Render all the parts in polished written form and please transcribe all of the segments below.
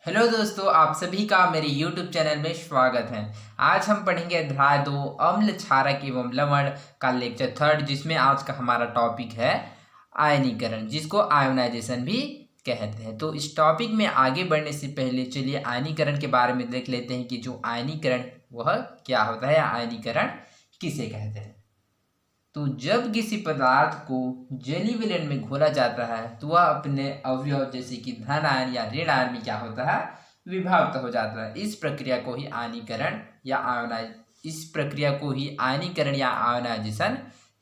Hello दोस्तों, आप सभी का मेरे YouTube चैनल में स्वागत है। आज हम पढ़ेंगे अध्याय 2 अम्ल क्षारक एवं लवण का लेक्चर 3, जिसमें आज का हमारा टॉपिक है आयनीकरण, जिसको आयोनाइजेशन भी कहते हैं। तो इस टॉपिक में आगे बढ़ने से पहले चलिए आयनीकरण के बारे में देख लेते हैं कि जो आयनीकरण वह क्या होता है या आयनीकरण किसे कहते हैं। तो जब किसी पदार्थ को जलीय विलयन में घोला जाता है तो वह अपने अवयव जैसे कि धन आयन या ऋण आयन में क्या होता है, विभक्त हो जाता है। इस प्रक्रिया को ही आयनीकरण या आयोनाइजेशन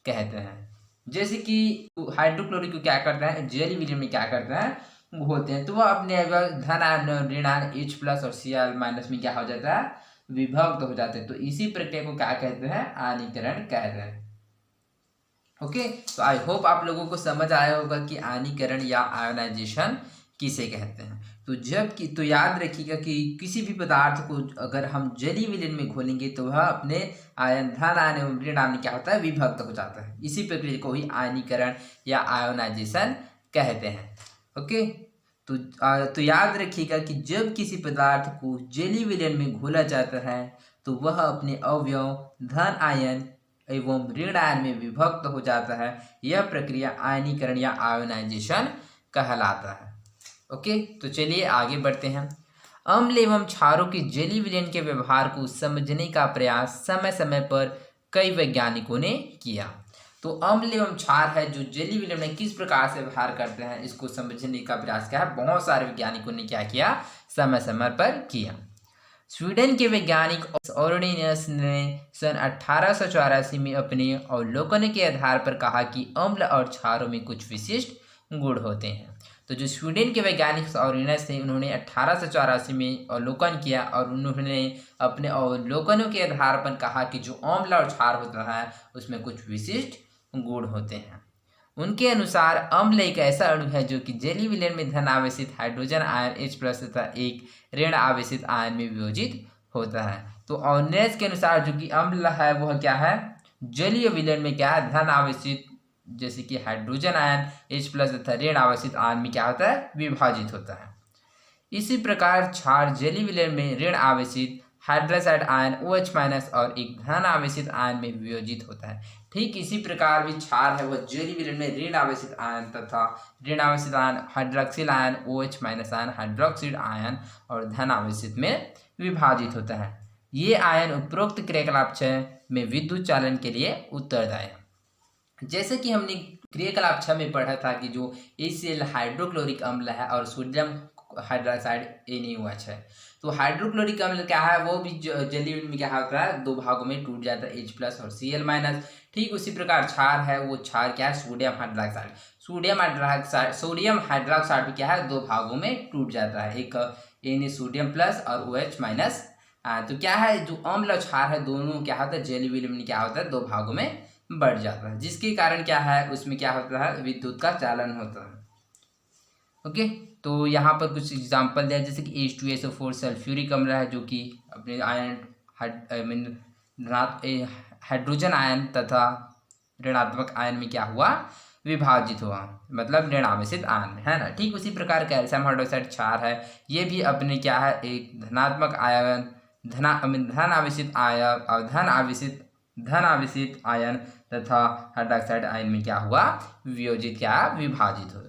कहते हैं। जैसे कि हाइड्रोक्लोरिक को क्या करता है, जलीय विलयन में क्या करता है, घोलते हैं, तो वह अपने अवयव धन आयन और ऋण आयन H+ और Cl- में क्या हो जाता है, विभक्त हो जाते हैं। तो इसी प्रक्रिया को क्या कहते हैं, आयनीकरण कहते हैं। ओके, तो आई होप आप लोगों को समझ आया होगा कि आयनीकरण या आयोनाइजेशन किसे कहते हैं। तो याद रखिएगा कि किसी भी पदार्थ को अगर हम जलीय विलयन में घोलेंगे तो वह अपने आयन धन आयन एवं ऋण आयन में क्या होता है, विभक्त हो जाता है। इसी प्रक्रिया को ही आयनीकरण या आयोनाइजेशन कहते हैं। ओके, तो याद रखिएगा कि जब किसी पदार्थ को जलीय विलयन में घोला जाता है तो वह अपने अवयव धन आयन एवं ऋण आयन में विभक्त हो जाता है। यह प्रक्रिया आयनीकरण या आयोनाइजेशन कहलाता है। ओके, तो चलिए आगे बढ़ते हैं। अम्ल एवं क्षारों के जलीय विलयन के व्यवहार को समझने का प्रयास समय समय पर कई वैज्ञानिकों ने किया। तो अम्ल एवं क्षार है जो जलीय विलयन में किस प्रकार से व्यवहार करते हैं, इसको समझने का प्रयास क्या है, बहुत सारे वैज्ञानिकों ने क्या किया, समय समय पर किया। स्वीडन के वैज्ञानिक ऑर्डिनियस ने सन 1884 में अपने अवलोकन के आधार पर कहा कि अम्ल और क्षारों में कुछ विशिष्ट गुण होते हैं। तो जो स्वीडन के वैज्ञानिक ऑर्डिनियस थे, उन्होंने 1884 में अवलोकन किया और उन्होंने अपने अवलोकनों के आधार पर कहा कि जो अम्ल और क्षार होता है उसमें कुछ विशिष्ट गुण होते हैं। उनके अनुसार अम्ल एक ऐसा अणु है जो कि जलीय विलयन में धन आवेशित हाइड्रोजन आयन H+ तथा एक ऋण आवेशित आयन में वियोजित होता है। तो ऑर्डिनेस के अनुसार जो कि अम्ल है वह क्या है, जलीय विलयन में क्या है, धन आवेशित जैसे कि हाइड्रोजन आयन H+ तथा ऋण आवेशित आयन में क्या होता है, विभाजित होता है। इसी प्रकार क्षार जलीय विलयन में ऋण आवेशित हाइड्रोक्साइड आयन OH- और एक धन आवेशित आयन में वियोजित होता है। ठीक इसी प्रकार भी क्षार है वह जलीय विलयन में ऋण आवेशित आयन तथा ऋण आवेशित ion hydroxyl ion OH- ion hydroxide ion और धन आवेशित में विभाजित होता है। ये आयन उपरोक्त क्रियाकलाप में विद्युत चालन के लिए उत्तरदायी है। जैसे कि हमने क्रियाकलाप 6 में पढ़ा था कि जो HCl हाइड्रोक्लोरिक अम्ल है और सोडियम हाइड्रोक्साइड NaOH है। तो हाइड्रोक्लोरिक अम्ल क्या है, वो भी जलीय में क्या होता है, दो भागों में टूट जाता है, H+ और Cl-। ठीक उसी प्रकार क्षार है, वो क्षार क्या है, सोडियम हाइड्रोक्साइड भी क्या है, दो भागों में टूट जाता है, एक Na और OH-। तो क्या है, जो अम्ल और क्षार है दोनों क्या होता है, जलीय विलयन में क्या होता है, दो भागों में बढ़ जाता है, जिसके कारण क्या है, उसमें क्या होता है, विद्युत का चालन होता है। ओके, तो यहाँ पर कुछ एग्जांपल दिया, जैसे कि H2SO4 सल्फ्यूरिक अम्ल है जो कि अपने आयन हाइड्रोजन आयन तथा ऋणात्मक आयन में क्या हुआ, विभाजित हुआ, मतलब ऋण आवेशित आयन में, है ना। ठीक उसी प्रकार कैल्शियम हाइड्रोक्साइड क्षार है, ये भी अपने क्या है, एक धनात्मक आयन धन आवेशित आयन और धन आवेशित आयन तथा हाइड्रोक्साइड आयन में क्या हुआ, वियोजित, क्या विभाजित हुआ।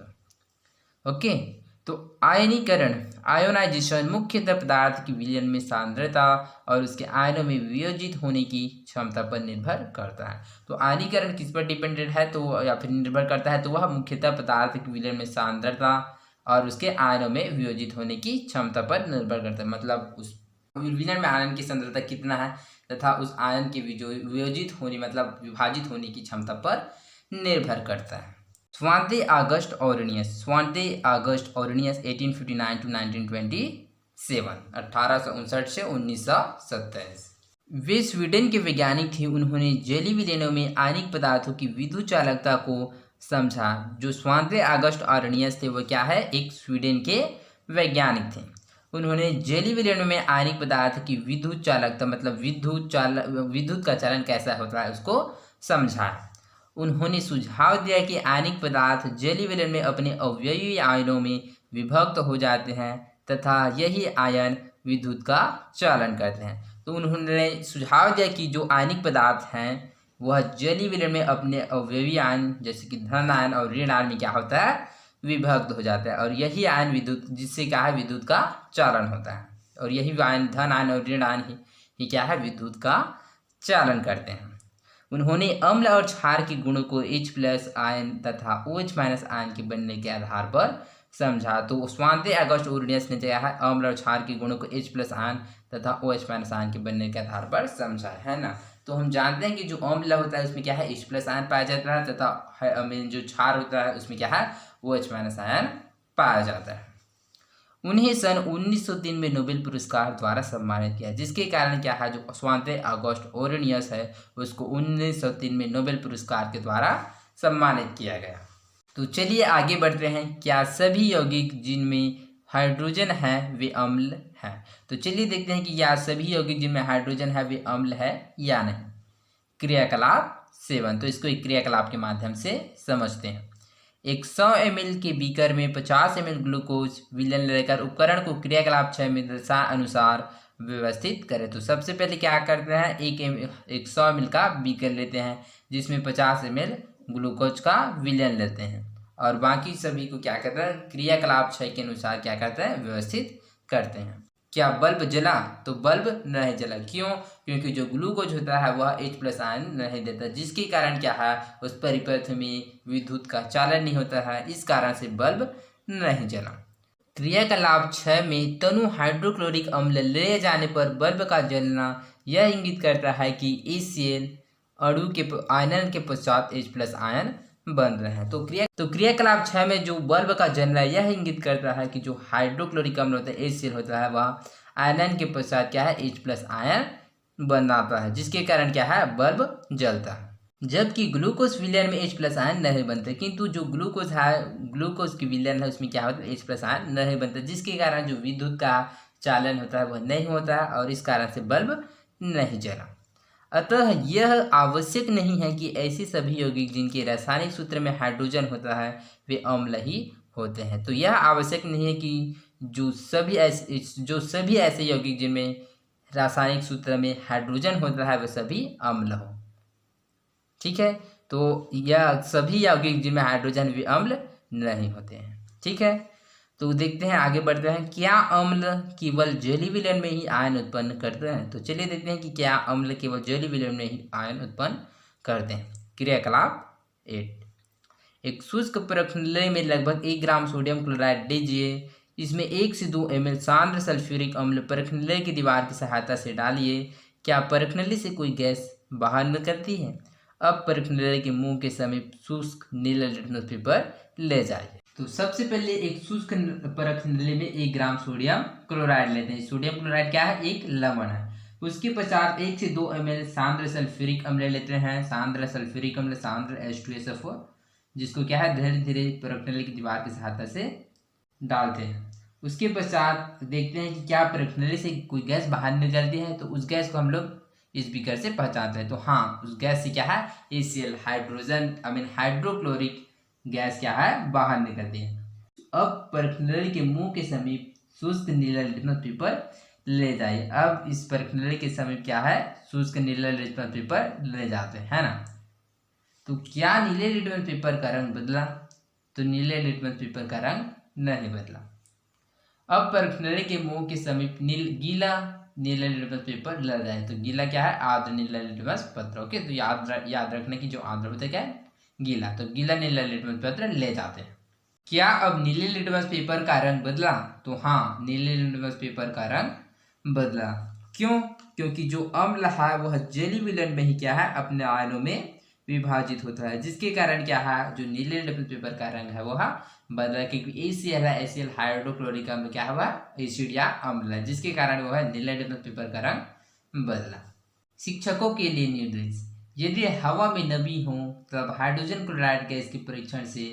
ओके, तो आयनीकरण आयोनाइजेशन मुख्यतः पदार्थ की विलयन में सांद्रता और उसके आयनों में वियोजित होने की क्षमता पर निर्भर करता है। तो आयनीकरण किस पर डिपेंडेंट है, तो या फिर निर्भर करता है, तो वह मुख्यतः पदार्थ की विलयन में सांद्रता और उसके आयनों में वियोजित होने की क्षमता पर निर्भर करता है। मतलब उस विलयन में आयन की सांद्रता कितना है तथा उस आयन के वियोजित होने मतलब विभाजित होने की क्षमता पर निर्भर करता है। स्वांते अगस्ट ऑर्डिनियस 1859 to 1927, 1859 से 1927। वे स्वीडन के वैज्ञानिक थे। उन्होंने जलीय विलयनों में आयनिक पदार्थों की विद्युत चालकता को समझा। जो स्वांते अगस्ट ऑर्डिनियस थे वो क्या है, एक स्वीडन के वैज्ञानिक थे। उन्होंने जलीय विलयनों में आयनिक पदार्थ की विद्युत चालकता मतलब विद्युत का चालन कैसा होता है उसको समझा। उन्होंने सुझाव दिया कि आयनिक पदार्थ जलीय विलयन में अपने अवयवी आयनों में विभक्त हो जाते हैं तथा यही आयन विद्युत का चालन करते हैं। तो उन्होंने सुझाव दिया कि जो आयनिक पदार्थ हैं वह जलीय विलयन में अपने अवयवी आयन जैसे कि धन आयन और ऋण आयन में क्या होता है, विभक्त हो जाता है, और यही आयन विद्युत जिससे क्या है, विद्युत का चालन होता है, और यही आयन धन आयन और ऋण आयन ही क्या है, विद्युत का चालन करते हैं। उन्होंने अम्ल और क्षार के गुणों को H+ आयन तथा OH- आयन के बनने के आधार पर समझा। तो स्वांते अगस्ट उर्नियस ने क्या है, अम्ल और क्षार के गुणों को H+ आयन तथा OH- आयन के बनने के आधार पर समझा है ना। तो हम जानते हैं कि जो अम्ल होता है उसमें क्या है, H+ आयन पाया जाता है, तथा जो क्षार होता है उसमें क्या है, OH- आयन पाया जाता है। उन्हें सन 1903 में नोबेल पुरस्कार द्वारा सम्मानित किया, जिसके कारण क्या है, जो स्वांते अगस्ट ओरेनियस है उसको 1903 में नोबेल पुरस्कार के द्वारा सम्मानित किया गया। तो चलिए आगे बढ़ते हैं। क्या सभी यौगिक जिनमें हाइड्रोजन है वे अम्ल हैं? तो चलिए देखते हैं कि क्या सभी यौगिक जिनमें हाइड्रोजन है वे अम्ल है या नहीं। क्रियाकलाप 7, तो इसको एक क्रियाकलाप के माध्यम से समझते हैं। एक 100 ml के बीकर में 50 ml ग्लूकोज विलयन लेकर उपकरण को क्रियाकलाप 6 में अनुसार व्यवस्थित करें। तो सबसे पहले क्या करते हैं, एक 100 ml का बीकर लेते हैं जिसमें 50 ml ग्लूकोज का विलयन लेते हैं, और बाकी सभी को क्या करते हैं, क्रियाकलाप 6 के अनुसार क्या करते हैं, व्यवस्थित करते हैं। क्या बल्ब जला? तो बल्ब नहीं जला। क्यों? क्योंकि जो ग्लूकोज होता है वह H+ आयन नहीं देता, जिसके कारण क्या है, उस परिपथ में विद्युत का चालन नहीं होता है, इस कारण से बल्ब नहीं जला। क्रियाकलाप 6 में तनु हाइड्रोक्लोरिक अम्ल ले जाने पर बल्ब का जलना यह इंगित करता है कि HCl अणु के आयनन के पश्चात H+ आयन बन रहे हैं। तो क्रियाकलाप 6 में जो बल्ब का जलना यह इंगित करता है कि जो हाइड्रोक्लोरिक अम्ल होता है HCl होता है वह आयनन के पश्चात क्या है, H+ आयन बनाता है, जिसके कारण क्या है, बल्ब जलता है। जबकि ग्लूकोज विलयन में H+ आयन नहीं बनते, किंतु जो ग्लूकोज है, ग्लूकोज की विलयन है उसमें क्या होता है, H+ आयन नहीं बनता, जिसके कारण जो विद्युत का चालन होता है वह नहीं होता है, और इस कारण से बल्ब नहीं जला। अतः यह आवश्यक नहीं है कि ऐसे सभी यौगिक जिनके रासायनिक सूत्र में हाइड्रोजन होता है वे अम्ल ही होते हैं। तो यह आवश्यक नहीं है कि जो सभी ऐसे यौगिक जिनमें रासायनिक सूत्र में हाइड्रोजन होता है वे सभी अम्ल हो। ठीक है, तो यह सभी यौगिक जिनमें हाइड्रोजन वे अम्ल नहीं होते हैं। ठीक है, तो देखते हैं, आगे बढ़ते हैं। क्या अम्ल केवल जलीय विलयन में ही आयन उत्पन्न करते हैं? तो चलिए देखते हैं कि क्या अम्ल केवल जलीय विलयन में ही आयन उत्पन्न करते हैं। क्रियाकलाप 8, एक शुष्क प्रक्षालक में लगभग 1 ग्राम सोडियम क्लोराइड लीजिए, इसमें 1 से 2 ml सांद्र सल्फ्यूरिक अम्ल प्रक्षालक की दीवार की सहायता से डालिए। क्या प्रक्षालक से कोई गैस बाहर निकलती है? अब प्रक्षालक के मुंह के समीप शुष्क नीला लिटमस पेपर ले जाइए। तो सबसे पहले एक शुष्क प्रक्षालक में 1 ग्राम सोडियम क्लोराइड लेते हैं। सोडियम क्लोराइड क्या है, एक लवण है। उसके पश्चात 1 से 2 ml सांद्र सल्फ्यूरिक अम्ल लेते हैं। सांद्र सल्फ्यूरिक अम्ल सांद्र H2SO4, जिसको क्या है, धीरे धीरे प्रक्षालक की दीवार की सहायता से डालते हैं। उसके पश्चात देखते हैं कि क्या प्रक्षालक से कोई गैस बाहर निकलती है, तो उस गैस को हम लोग इस बीकर से पहचानते हैं। तो हाँ, उस गैस से क्या है, HCl हाइड्रोक्लोरिक गैस क्या है, बाहर निकलती है। अब प्रक्षालक के मुंह के समीप शुष्क नीला लिटमस पेपर ले जाइए। अब इस प्रक्षालक के समीप क्या है, शुष्क नीला लिटमस पेपर ले जाते हैं ना। तो क्या नीले लिटमस पेपर का रंग बदला? तो नीले लिटमस पेपर का रंग नहीं बदला। अब प्रक्षालक के मुंह के समीप गीला नीला लिटमस पेपर ले जाए। तो गीला क्या है, आर्द्र नीला लिटमस पत्र। ओके, तो याद रखने की जो आर्द्र होता है क्या है, गीला। तो गीला नीला लिटमस पेपर ले जाते हैं। क्या अब नीले लिटमस पेपर का रंग बदला? तो हाँ, नीले लिटमस पेपर का रंग बदला। क्यों? क्योंकि जो अम्ल है वह जलीय विलयन में ही क्या है, अपने आयनों में विभाजित होता है, जिसके कारण क्या है, जो नीले लिटमस पेपर का रंग है वह बदला। क्योंकि HCl है, HCl हाइड्रोक्लोरिक अम्ल क्या हुआ, एसिड या अम्ल है, जिसके कारण वह नीले लिटमस पेपर का रंग बदला। शिक्षकों के लिए निर्देश। यदि हवा में नमी हो तब हाइड्रोजन क्लोराइड गैस के परीक्षण से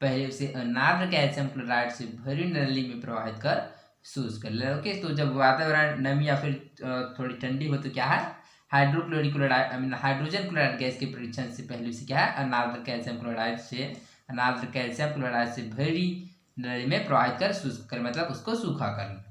पहले उसे अनार्द्र कैल्शियम क्लोराइड से भरी नली में प्रवाहित कर शुष्क कर ले। ओके, तो जब वातावरण नमी या फिर थोड़ी ठंडी हो तो क्या है, hydrochloric chloride hydrogen chloride gas के परीक्षण से पहले उसे क्या है, अनार्द्र कैल्शियम क्लोराइड से भरी नली में प्रवाहित कर शुष्क कर, मतलब उसको सूखा कर।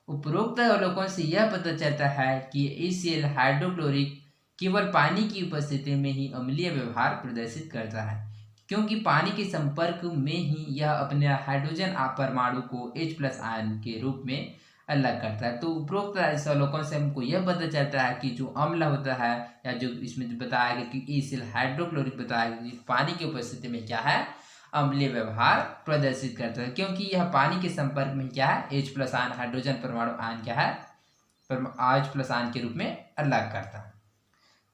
उपरोक्त अवलोकन से यह पता चलता है कि HCl हाइड्रोक्लोरिक केवल पानी की उपस्थिति में ही अम्लीय व्यवहार प्रदर्शित करता है, क्योंकि पानी के संपर्क में ही यह अपने हाइड्रोजन परमाणु को H+ आयन के रूप में अलग करता है। तो उपरोक्त इस अवलोकन से हमको यह पता चलता है कि जो अम्ल होता है, या जो इसमें जो बताया गया कि HCl हाइड्रोक्लोरिक बताया गया कि पानी की उपस्थिति में क्या है, अम्लीय व्यवहार प्रदर्शित करता है, क्योंकि यह पानी के संपर्क में क्या है, H+ आयन हाइड्रोजन परमाणु आयन क्या है, H+ आयन के रूप में अलग करता है।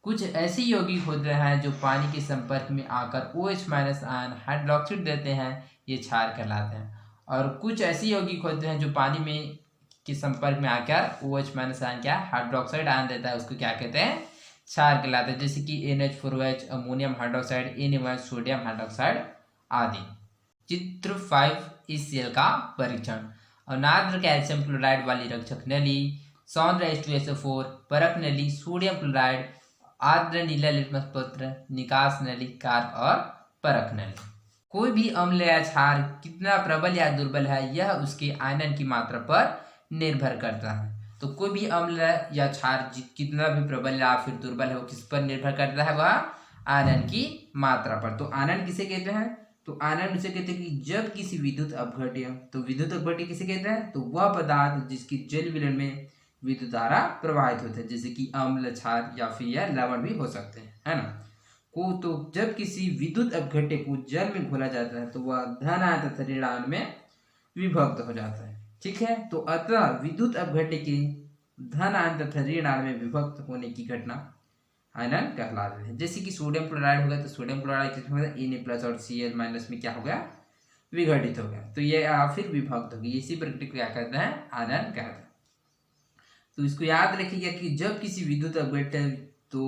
कुछ ऐसे यौगिक होते हैं जो पानी के संपर्क में आकर OH- आयन हाइड्रोक्साइड देते हैं, ये क्षार कहलाते हैं। और कुछ ऐसे यौगिक होते हैं जो पानी में के संपर्क में आकर OH- आयन क्या हाइड्रोक्साइड आयन देता है, उसको क्या कहते हैं, क्षार कहलाते हैं, जैसे कि NH4OH, ammonium hydroxide, NaOH, sodium hydroxide आदि। चित्र 5 HCl का परीक्षण। अनार्द्र कैल्शियम क्लोराइड वाली रक्षक नली, सौंद्र H2SO4, परख नली, सोडियम क्लोराइड, आर्द्र नीला लिटमस पत्र, निकास नली, कार्क और परख नली। कोई भी अम्ल या क्षार कितना प्रबल या दुर्बल है, यह उसके आयनन की मात्रा पर निर्भर करता है। तो कोई भी अम्ल या क्षार कितना भी प्रबल या फिर दुर्बल है, वो किस पर निर्भर करता है, वह आयनन की मात्रा पर। तो आयनन किसे कहते हैं, तो आयनन उसे कहते हैं कि जब किसी विद्युत अपघट्य, तो विद्युत अपघट्य किसे कहते हैं, तो वह पदार्थ जिसकी जल विलयन में विद्युत धारा प्रवाहित होते हैं, जैसे कि अम्ल, क्षार या फिर यह लवण भी हो सकते हैं, है ना। को तो जब किसी विद्युत अपघट्य को जल में घोला जाता है तो वह धन आयन तथा ऋण आयन में विभक्त हो जाता है। ठीक है, तो अतः विद्युत अपघट्य के धन आयन तथा ऋण आयन में विभक्त होने की घटना आयनन कहलाते हैं। जैसे कि सोडियम क्लोराइड हो गया, तो सोडियम क्लोराइड किसमें होगा, Na+ और Cl- में क्या हो गया, विघटित हो गया, तो ये फिर विभक्त हो गई। इसी प्रक्रिया क्या कहते हैं, आयनन कहते हैं। तो इसको याद रखिएगा कि जब किसी विद्युत अपघट्य तो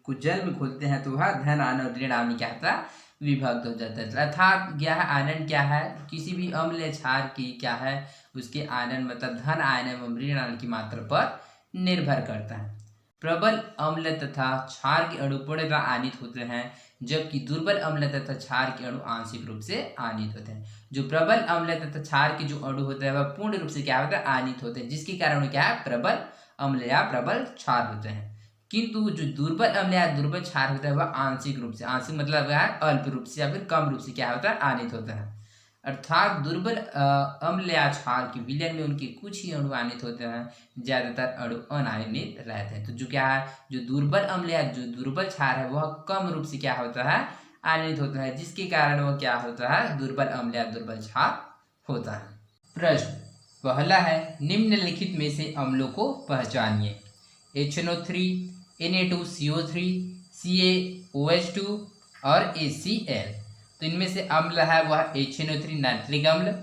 को जल में खोलते हैं तो वह धन आयन और ऋण आयन क्या होता है, विभक्त हो जाता है। अर्थात यह आयनन क्या है, किसी भी अम्ल या क्षार की क्या है, उसके आयनन मतलब धन आयन एवं ऋण आयन की मात्रा पर निर्भर करता है। प्रबल अम्ल तथा क्षार के अणु पूर्णतः आयनित होते हैं, जबकि दुर्बल अम्ल तथा क्षार के अणु आंशिक रूप से आयनित होते हैं। जो प्रबल अम्ल तथा क्षार के जो अणु होते हैं वह पूर्ण रूप से क्या होता है, आयनित होते हैं, जिसके कारण क्या है, प्रबल अम्ल या प्रबल क्षार होते हैं। किंतु जो दुर्बल अम्ल या दुर्बल क्षार होता है वह आंशिक रूप से, आंशिक मतलब है अल्प रूप से या फिर कम रूप से क्या होता है, आयनित होता है। अर्थात दुर्बल अम्ल या क्षार के विलयन में उनके कुछ ही अणु आयनित होते हैं, ज्यादातर अणु अनायनित रहते हैं। तो जो क्या है, जो दुर्बल अम्ल या जो दुर्बल क्षार है वह कम रूप से क्या होता है, आयनित होता है, जिसके कारण वह क्या होता है, दुर्बल अम्ल या दुर्बल क्षार होता है। प्रश्न पहला है, निम्नलिखित में से अम्लों को पहचानिए। HNO3, Na2CO3, CaOH2 और ACl। तो इनमें से अम्ल है वह HNO3 नाइट्रिक अम्ल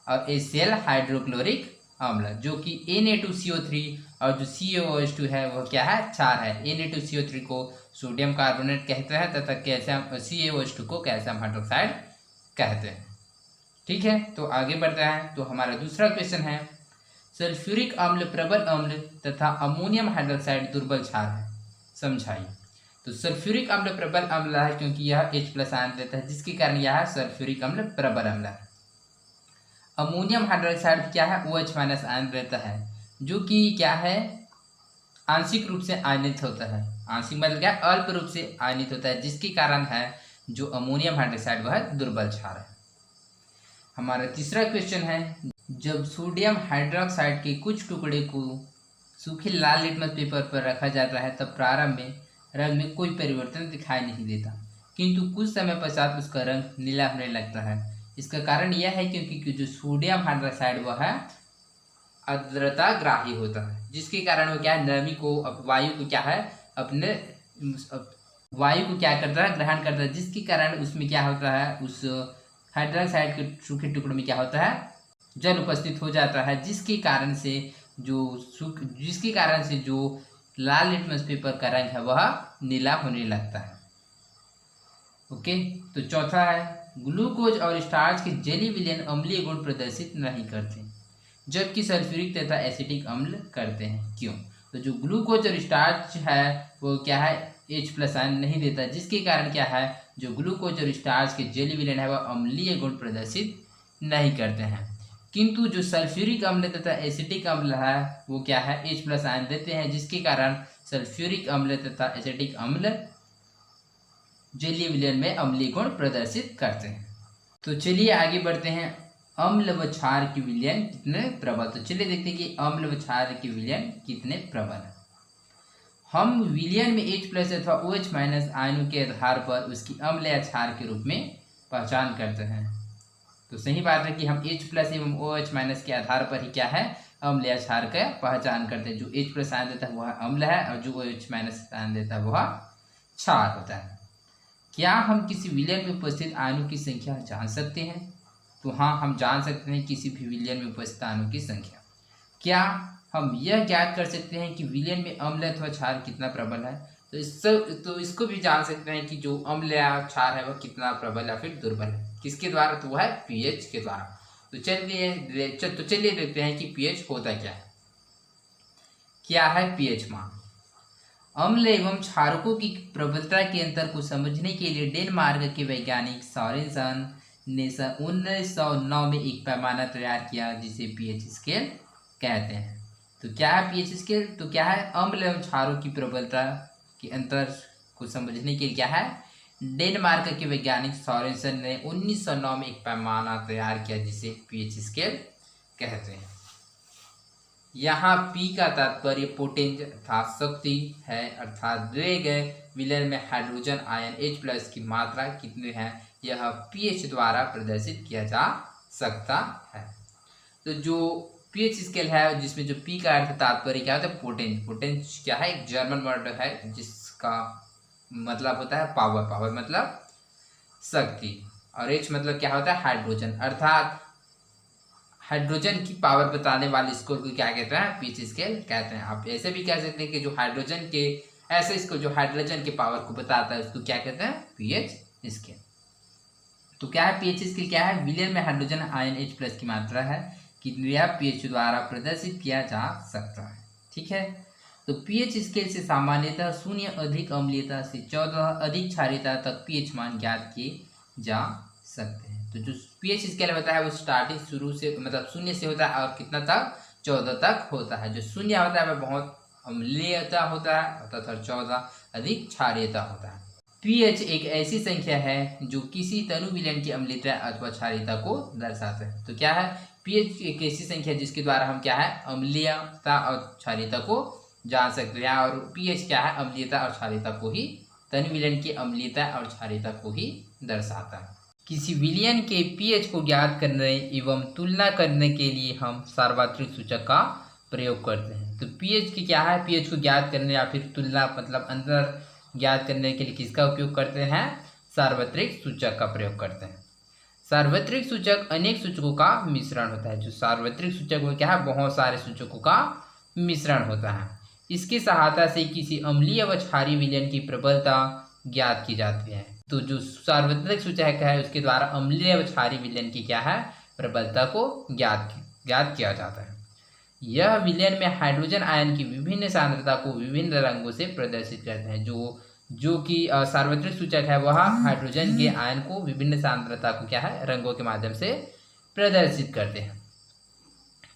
और HCl हाइड्रोक्लोरिक अम्ल, जो कि Na2CO3 और जो CaOH2 है वह क्या है, क्षार है। Na2CO3 को सोडियम कार्बोनेट कहते हैं तथा कैल्शियम CaOH2 को कैल्शियम हाइड्रोक्साइड कहते हैं। ठीक है, तो आगे बढ़ते हैं। तो हमारा दूसरा क्वेश्चन है, सल्फ्यूरिक अम्ल प्रबल अम्ल तथा अमोनियम हाइड्रोक्साइड दुर्बल क्षार है, समझाइए। तो सल्फ्यूरिक अम्ल प्रबल अम्ल है क्योंकि यह H+ आयन देता है, जिसके कारण यह सल्फ्यूरिक अम्ल प्रबल अम्ल है। अमोनियम हाइड्रोक्साइड क्या है, OH- आयन देता है, जो कि क्या है, आंशिक रूप से आयनित होता है। आंशिक मतलब क्या, अल्प रूप से आयनित होता है, जिसके कारण है जो अमोनियम हाइड्रोक्साइड वह दुर्बल क्षार है। हमारा तीसरा क्वेश्चन है, जब सोडियम हाइड्रोक्साइड के कुछ टुकड़े को सूखे लाल लिटमस पेपर पर रखा जाता है तब प्रारंभ में रंग में कोई परिवर्तन दिखाई नहीं देता, किंतु कुछ समय पश्चात उसका रंग नीला होने लगता है। इसका कारण यह है क्योंकि जो सोडियम हाइड्रोक्साइड वह है आर्द्रता ग्राही होता है, जिसके कारण वो क्या है, नमी को वायु को क्या है, अपने वायु को क्या करता है, ग्रहण करता है, जिसके कारण उसमें क्या होता है, उस हाइड्रोक्साइड के सूखे टुकड़ों में क्या होता है, जल उपस्थित हो जाता है, जिसके कारण से जो लाल लिटमस पेपर का रंग है वह नीला होने लगता है। ओके, तो चौथा है, ग्लूकोज और स्टार्च के जलीय विलयन अम्लीय गुण प्रदर्शित नहीं करते, जबकि सल्फ्यूरिक तथा एसिटिक अम्ल करते हैं, क्यों। तो जो ग्लूकोज और स्टार्च है वो क्या है, H+ आयन नहीं देता, जिसके कारण क्या है, जो ग्लूकोज और स्टार्च के जलीय विलयन है वह अम्लीय गुण प्रदर्शित नहीं करते हैं। किंतु जो सल्फ्यूरिक अम्ल तथा एसिटिक अम्ल है वो क्या है, H+ आयन देते हैं, जिसके कारण सल्फ्यूरिक अम्ल तथा एसिटिक अम्ल जलीय विलयन में अम्लीय गुण प्रदर्शित करते हैं। तो चलिए आगे बढ़ते हैं। अम्ल व क्षार की विलयन कितने प्रबल। तो चलिए देखते हैं कि अम्ल व क्षार की विलयन कितने प्रबल है। हम विलयन में H+ अथवा OH- आयनों के आधार पर उसकी अम्ल या क्षार के रूप में पहचान करते हैं। तो सही बात है कि हम H+ एवं OH- के आधार पर ही क्या है, अम्ल या क्षार का पहचान करते हैं। जो H+ आयन देता है वह अम्ल है और जो OH- आयन देता है वह क्षार होता है। क्या हम किसी विलयन में उपस्थित आयनों की संख्या जान सकते हैं। तो हाँ, हम जान सकते हैं किसी भी विलयन में उपस्थित आयनों की संख्या। क्या हम यह ज्ञात कर सकते हैं कि विलयन में अम्ल अथवा क्षार कितना प्रबल है। तो इसको भी जान सकते हैं कि जो अम्ल या क्षार है वह कितना प्रबल या फिर दुर्बल है। किसके द्वारा, तो वह है पीएच के द्वारा। तो चलिए देखते हैं कि पीएच होता क्या है पीएच मान। अम्ल एवं क्षारकों की प्रबलता के अंतर को समझने के लिए डेनमार्क के वैज्ञानिक सोरेनसन ने 1909 में एक पैमाना तैयार किया जिसे पीएच स्केल कहते हैं। तो क्या है पीएच स्केल, तो क्या है, अम्ल एवं क्षारों की प्रबलता के अंतर को समझने के लिए क्या है, डेनमार्क के वैज्ञानिक सोरेनसन ने 1909 में एक पैमाना तैयार किया जिसे पीएच स्केल कहते हैं। यहाँ पी का तात्पर्य पोटेंज अर्थात शक्ति है, अर्थात दिए गए विलयन में हाइड्रोजन आयन H+ की मात्रा कितनी है यह पीएच द्वारा प्रदर्शित किया जा सकता है। तो जो पीएच स्केल है जिसमें जो पी का अर्थ तात्पर्य क्या होता है, पोटेंज। पोटेंज क्या है, एक जर्मन वर्ड है जिसका मतलब होता है पावर। पावर मतलब शक्ति। और H मतलब क्या होता है, हाइड्रोजन, अर्थात हाइड्रोजन की पावर बताने वाले स्कोर को क्या कहते हैं, पीएच स्केल कहते हैं। आप ऐसे भी कह सकते हैं कि जो हाइड्रोजन के ऐसे स्कोर जो हाइड्रोजन के पावर को बताता है उसको क्या कहते हैं, पीएच स्केल। तो क्या है पीएच स्केल, क्या है, विलयन में हाइड्रोजन आयन H+ की मात्रा है कितनी है पीएच द्वारा प्रदर्शित किया जा सकता है। ठीक है, तो पीएच स्केल से सामान्यतः 0 अधिक अम्लीयता से 14 अधिक क्षारीयता तक पीएच मान ज्ञात किए जा सकते हैं। तो जो पीएच स्केल होता है वो स्टार्टिंग शुरू से मतलब 0 से होता है और कितना तक, 14 तक होता है। जो 0 होता है वह बहुत अम्लीयता होता है तथा 14 अधिक क्षारीयता होता है। पीएच एक ऐसी संख्या है जो किसी तनु विलयन की अम्लीयता अथवा क्षारीयता को दर्शाता है। तो क्या है, पीएच एक ऐसी संख्या जिसके द्वारा हम क्या है, अम्लीयता और क्षारीयता को जान सकते हैं। और पीएच क्या है, अम्लीयता और क्षारीयता को ही, तनु विलयन की अम्लीयता और क्षारीयता को ही दर्शाता है। किसी विलयन के पीएच को ज्ञात करने एवं तुलना करने के लिए हम सार्वत्रिक सूचक का प्रयोग करते हैं। तो पीएच की क्या है, पीएच को ज्ञात करने या फिर तुलना मतलब अंतर ज्ञात करने के लिए किसका उपयोग करते हैं, सार्वत्रिक सूचक का प्रयोग करते हैं। सार्वत्रिक सूचक अनेक सूचकों का मिश्रण होता है। जो सार्वत्रिक सूचक वो क्या है, बहुत सारे सूचकों का मिश्रण होता है। इसकी सहायता से किसी अम्लीय व क्षारीय विलयन की प्रबलता ज्ञात की जाती है। तो जो सार्वत्रिक सूचक है उसके द्वारा अम्लीय व क्षारीय विलयन की क्या है, प्रबलता को ज्ञात किया जाता है। यह विलयन में हाइड्रोजन आयन की विभिन्न सांद्रता को विभिन्न रंगों से प्रदर्शित करते हैं। जो कि सार्वत्रिक सूचक है वह हाइड्रोजन के आयन को विभिन्न सांद्रता को क्या है, रंगों के माध्यम से प्रदर्शित करते हैं।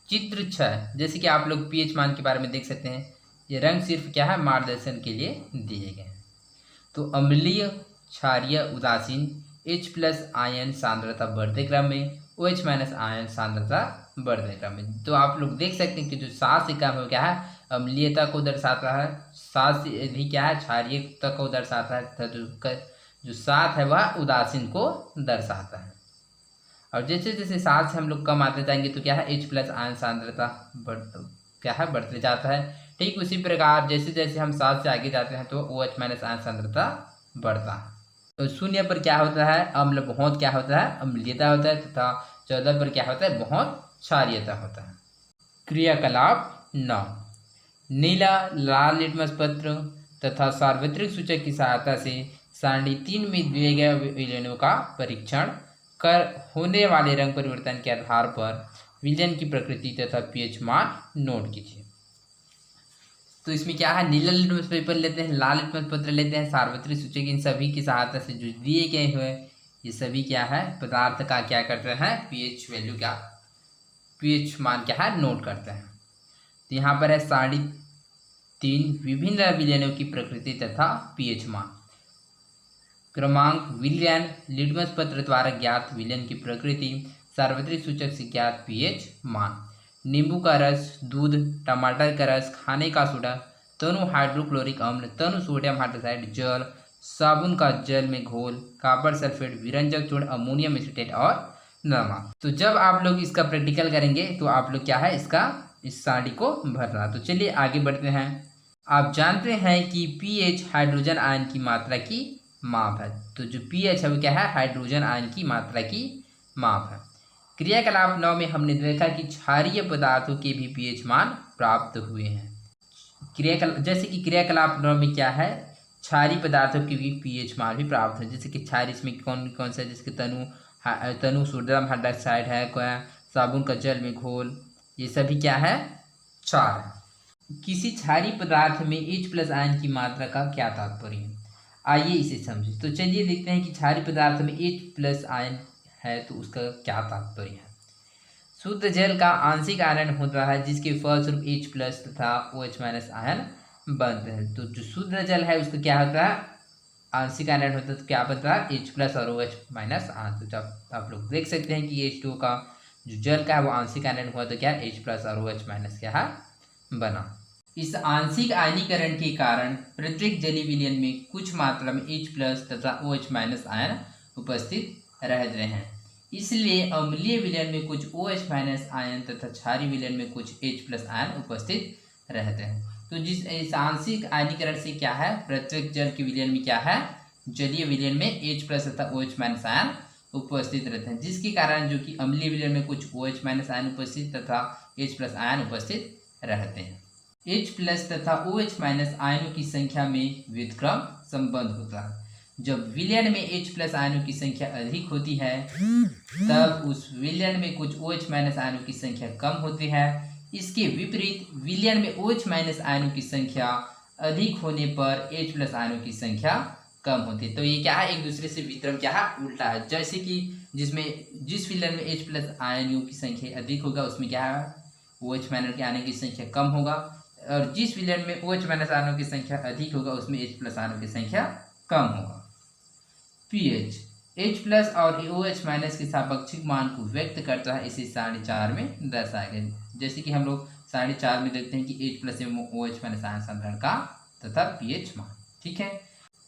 चित्र 6 जैसे कि आप लोग पीएच मान के बारे में देख सकते हैं, ये रंग सिर्फ क्या है, मार्गदर्शन के लिए दिए गए हैं। तो अम्लीय, क्षारीय, उदासीन H+ आयन सांद्रता बढ़ते क्रम में, OH- आयन सांद्रता बढ़ते क्रम में। तो आप लोग देख सकते हैं कि जो 7 से कम है क्या है, अम्लीयता को दर्शाता है, 7 से अधिक क्या है, क्षारीयता को दर्शाता है तथा जो 7 है वह उदासीन को दर्शाता है। और जैसे जैसे 7 से हम लोग कम आते जाएंगे तो क्या है, H+ आयन सांद्रता बढ़ते जाता है। ठीक उसी प्रकार जैसे जैसे हम 7 से आगे जाते हैं तो OH- आयन सांद्रता बढ़ता है। तो 0 पर क्या होता है, अम्ल बहुत क्या होता है, अम्लीयता होता है तथा 14 पर क्या होता है, बहुत क्षारीयता होता है। क्रियाकलाप 9, नीला लाल लिटमस पत्र तथा सार्वत्रिक सूचक की सहायता से सारणी 3 में दिए गए विलयनों का परीक्षण कर होने वाले रंग परिवर्तन के आधार पर विलयन की प्रकृति तथा पीएच मान नोट कीजिए। तो इसमें क्या है, नीला लिटमस पेपर लेते हैं, लाल लिटमस पत्र लेते हैं, सार्वत्रिक सूचक, इन सभी की सहायता से जो दिए गए हुए ये सभी क्या है, पदार्थ का क्या करते हैं, पीएच वैल्यू क्या, पीएच मान क्या है नोट करते हैं। तो यहाँ पर है 3.5 विभिन्न विलयनों की प्रकृति तथा पीएच मान। क्रमांक, विलयन, लिटमस पत्र द्वारा ज्ञात विलयन की प्रकृति, सार्वत्रिक सूचक से ज्ञात पीएच मान, नींबू का रस, दूध, टमाटर का रस, खाने का सोडा, तनु हाइड्रोक्लोरिक अम्ल, तनु सोडियम हाइड्रोक्साइड, जल, साबुन का जल में घोल, कॉपर सल्फेट, विरंजक चूर्ण, अमोनियम एसीटेट और नमक। तो जब आप लोग इसका प्रैक्टिकल करेंगे तो आप लोग क्या है इसका इस सारणी को भरना। तो चलिए आगे बढ़ते हैं। आप जानते हैं कि पीएच हाइड्रोजन आयन की मात्रा की माप है। तो जो पीएच है वो क्या है, हाइड्रोजन आयन की मात्रा की माप है। क्रियाकलाप 9 में हमने देखा कि क्षारीय पदार्थों के भी पीएच मान प्राप्त हुए हैं। जैसे कि क्रियाकलाप 9 में क्या है, क्षारीय पदार्थों के भी पीएच मान भी प्राप्त है। जैसे कि क्षारीय इसमें कौन कौन सा, जिसके तनु सोडियम हाइड्रोक्साइड है, साबुन का जल में घोल, ये सभी क्या है, क्षार है। किसी क्षारीय पदार्थ में H+ आयन की मात्रा का क्या तात्पर्य है, आइए इसे समझें। तो चलिए देखते हैं कि क्षारीय पदार्थ में H+ आयन है तो उसका क्या तात्पर्य है। शुद्ध जल का आंशिक आयन होता है जिसके फलस्वरूप H+ तथा OH- आयन बनते हैं। तो जो शुद्ध जल है उसका क्या होता है, आंशिक आयन होता है। तो क्या बनता है, H+ और OH- आयन। तो जब आप लोग देख सकते हैं कि H2 का जो जल का है वो आंशिक आयन हुआ तो क्या H+ और OH- क्या है बना। इस आंशिक आयनीकरण के कारण प्रत्येक जलीय विलयन में कुछ मात्रा में H+ तथा OH- आयन उपस्थित रहते हैं। इसलिए अम्लीय विलयन में कुछ OH- आयन तथा क्षारीय विलयन में कुछ H+ आयन उपस्थित रहते हैं। तो इस आंशिक आयनीकरण से क्या है, प्रत्येक जल के विलयन में क्या है, जलीय विलयन में H+ तथा OH- आयन उपस्थित रहते हैं, जिसके कारण जो कि अम्लीय विलयन में कुछ OH- आयन उपस्थित तथा H+ आयन उपस्थित रहते हैं। H+ तथा OH- आयनों की संख्या में व्युत्क्रम संबंध होता है। जब विलयन में H+ आयनों की संख्या अधिक होती है तब उस विलयन में कुछ OH- आयनों की संख्या कम होती है। इसके विपरीत विलयन में OH- आयनों की संख्या अधिक होने पर H+ आयनों की संख्या कम होती है। तो ये क्या है, एक दूसरे से वितरण क्या है, उल्टा है। जैसे कि जिस विलयन में H+ आयनों की संख्या अधिक होगा उसमें क्या है, OH- के आयनों की संख्या कम होगा, और जिस विलयन में OH- आयनों की संख्या अधिक होगा उसमें H+ आयनों की संख्या कम होगा। पीएच H+ और OH- के सापेक्षिक मान को व्यक्त करता है, इसे सारणी 4 में दर्शाया गया। जैसे कि हम लोग सारणी 4 में देखते हैं कि H+ एवं OH- आयन संतुलन का तथा पीएच मान। ठीक है,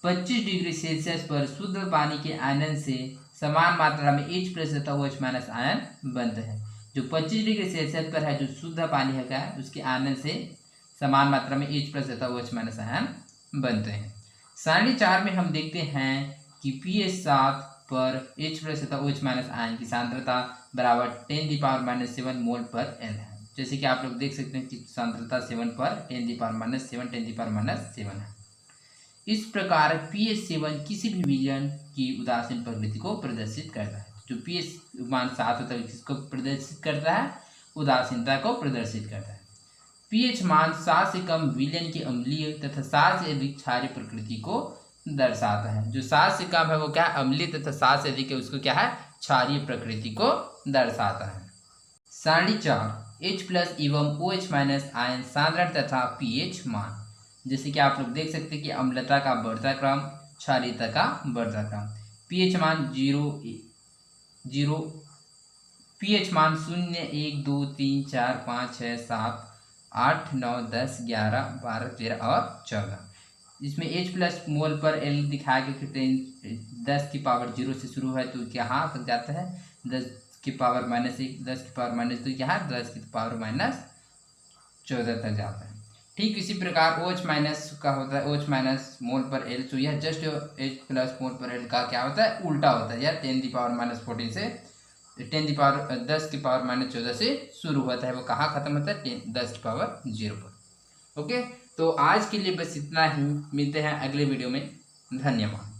25 डिग्री सेल्सियस पर शुद्ध पानी के आयनन से समान मात्रा में H+ तथा OH- आयन बनते हैं। जो 25 डिग्री सेल्सियस पर है जो शुद्ध पानी है उसके आयनन से समान मात्रा में H+ तथा OH- आयन बनते हैं। सारणी 4 में हम देखते हैं कि pH 7 पर H+ तथा OH- आयन की सांद्रता बराबर 10⁻⁷ मोल पर L है। जैसे कि आप लोग देख सकते हैं कि सांद्रता 7 पर 10⁻⁷ है। इस प्रकार pH 7 किसी भी विलयन की उदासीन प्रकृति को प्रदर्शित करता है। जो pH मान 7 होता है किसको प्रदर्शित करता है, उदासीनता को प्रदर्शित करता है। pH मान 7 से कम विलयन की अम्लीय तथा 7 से अधिक क्षारीय प्रकृति को दर्शाता है। जो 7 से कम है वो क्या है, अम्लीय तथा 7 से अधिक है उसको क्या है, क्षारीय प्रकृति को दर्शाता है। सारणी 4 H+ एवं OH- आयन सांद्रण तथा pH मान। जैसे कि आप लोग देख सकते हैं कि अम्लता का बढ़ता क्रम, क्षारीयता का बढ़ता क्रम। pH मान 0 pH मान 0, 1, 2, 3, 4, 5, 6, 7, 8, 9, 10, 11, 12, 13 और 14। इसमें H+ मोल पर L दिखाया गया कि 10⁻0 से शुरू है तो यहाँ तक जाता है 10⁻⁻1, 10⁻2, यहाँ 10⁻14 तक जाता है। ठीक इसी प्रकार OH- का होता है, OH- मोल पर L, तो यह जस्ट H+ मोल पर L का क्या होता है, उल्टा होता है। यह 10⁻14 से 10⁻14 से शुरू होता है, वो कहाँ खत्म होता है, 10⁻0 पर। ओके, तो आज के लिए बस इतना ही, मिलते हैं अगले वीडियो में, धन्यवाद।